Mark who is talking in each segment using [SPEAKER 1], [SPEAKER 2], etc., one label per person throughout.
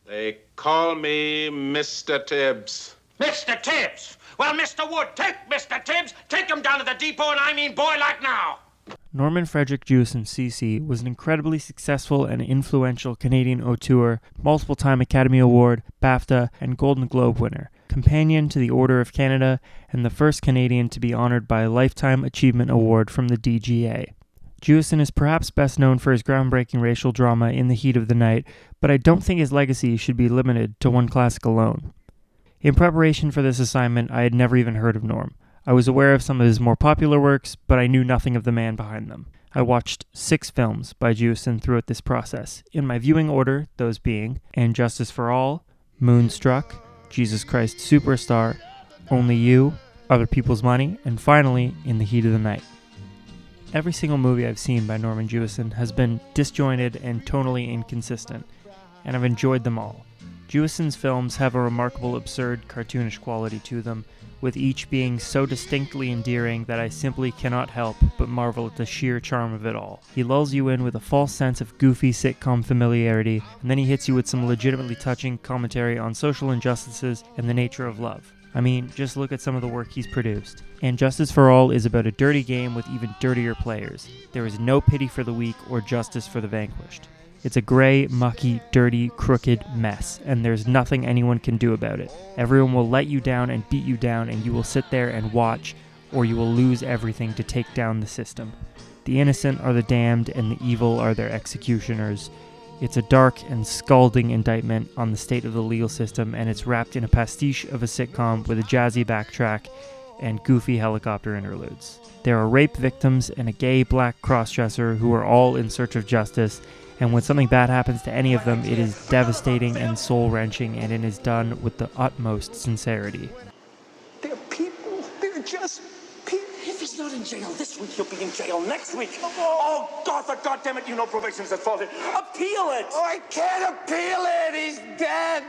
[SPEAKER 1] They call me Mr. Tibbs.
[SPEAKER 2] Mr. Tibbs! Well, Mr. Wood, take Mr. Tibbs, take him down to the depot, and I mean boy like now!
[SPEAKER 3] Norman Frederick Jewison, CC, was an incredibly successful and influential Canadian auteur, multiple-time Academy Award, BAFTA, and Golden Globe winner, companion to the Order of Canada, and the first Canadian to be honored by a Lifetime Achievement Award from the DGA. Jewison is perhaps best known for his groundbreaking racial drama In the Heat of the Night, but I don't think his legacy should be limited to one classic alone. In preparation for this assignment, I had never even heard of Norm. I was aware of some of his more popular works, but I knew nothing of the man behind them. I watched 6 films by Jewison throughout this process, in my viewing order, those being And Justice for All, Moonstruck, Jesus Christ Superstar, Only You, Other People's Money, and finally, In the Heat of the Night. Every single movie I've seen by Norman Jewison has been disjointed and tonally inconsistent, and I've enjoyed them all. Jewison's films have a remarkable absurd, cartoonish quality to them, with each being so distinctly endearing that I simply cannot help but marvel at the sheer charm of it all. He lulls you in with a false sense of goofy sitcom familiarity, and then he hits you with some legitimately touching commentary on social injustices and the nature of love. I mean, just look at some of the work he's produced. And Justice for All is about a dirty game with even dirtier players. There is no pity for the weak or justice for the vanquished. It's a gray, mucky, dirty, crooked mess, and there's nothing anyone can do about it. Everyone will let you down and beat you down, and you will sit there and watch, or you will lose everything to take down the system. The innocent are the damned, and the evil are their executioners. It's a dark and scalding indictment on the state of the legal system, and it's wrapped in a pastiche of a sitcom with a jazzy backtrack and goofy helicopter interludes. There are rape victims and a gay black crossdresser who are all in search of justice, and when something bad happens to any of them, it is devastating and soul-wrenching, and it is done with the utmost sincerity.
[SPEAKER 2] They're people. They're just people. If he's not in jail this week, he'll be in jail next week. Oh, God, for goddammit, you know probation's at fault. Appeal it!
[SPEAKER 4] Oh, I can't appeal it! He's dead!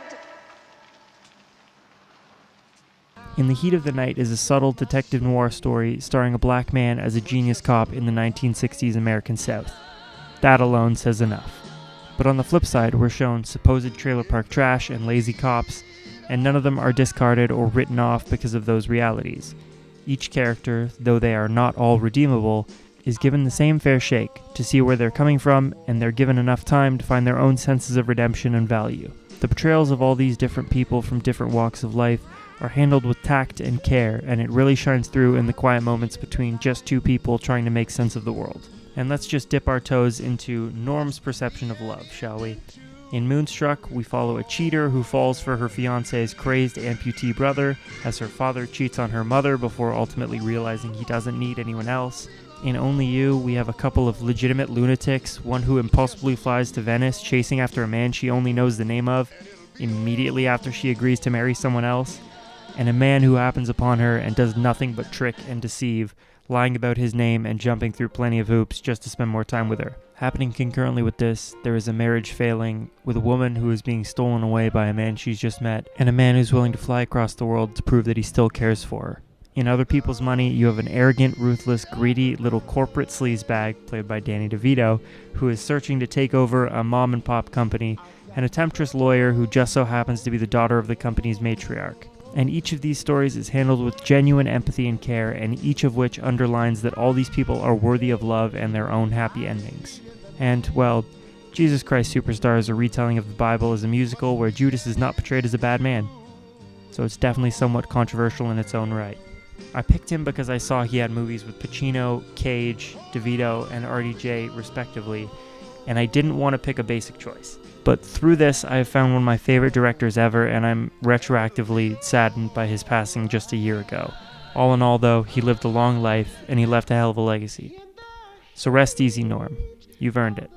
[SPEAKER 3] In the Heat of the Night is a subtle detective noir story starring a black man as a genius cop in the 1960s American South. That alone says enough. But on the flip side, we're shown supposed trailer park trash and lazy cops, and none of them are discarded or written off because of those realities. Each character, though they are not all redeemable, is given the same fair shake to see where they're coming from, and they're given enough time to find their own senses of redemption and value. The portrayals of all these different people from different walks of life are handled with tact and care, and it really shines through in the quiet moments between just two people trying to make sense of the world. And let's just dip our toes into Norm's perception of love, shall we? In Moonstruck, we follow a cheater who falls for her fiancé's crazed amputee brother as her father cheats on her mother before ultimately realizing he doesn't need anyone else. In Only You, we have a couple of legitimate lunatics, one who impulsively flies to Venice chasing after a man she only knows the name of immediately after she agrees to marry someone else, and a man who happens upon her and does nothing but trick and deceive, lying about his name and jumping through plenty of hoops just to spend more time with her. Happening concurrently with this, there is a marriage failing with a woman who is being stolen away by a man she's just met, and a man who's willing to fly across the world to prove that he still cares for her. In Other People's Money, you have an arrogant, ruthless, greedy little corporate sleazebag, played by Danny DeVito, who is searching to take over a mom-and-pop company, and a temptress lawyer who just so happens to be the daughter of the company's matriarch. And each of these stories is handled with genuine empathy and care, and each of which underlines that all these people are worthy of love and their own happy endings. And, well, Jesus Christ Superstar is a retelling of the Bible as a musical where Judas is not portrayed as a bad man. So it's definitely somewhat controversial in its own right. I picked him because I saw he had movies with Pacino, Cage, DeVito, and RDJ respectively, and I didn't want to pick a basic choice. But through this, I have found one of my favorite directors ever, and I'm retroactively saddened by his passing just a year ago. All in all, though, he lived a long life, and he left a hell of a legacy. So rest easy, Norm. You've earned it.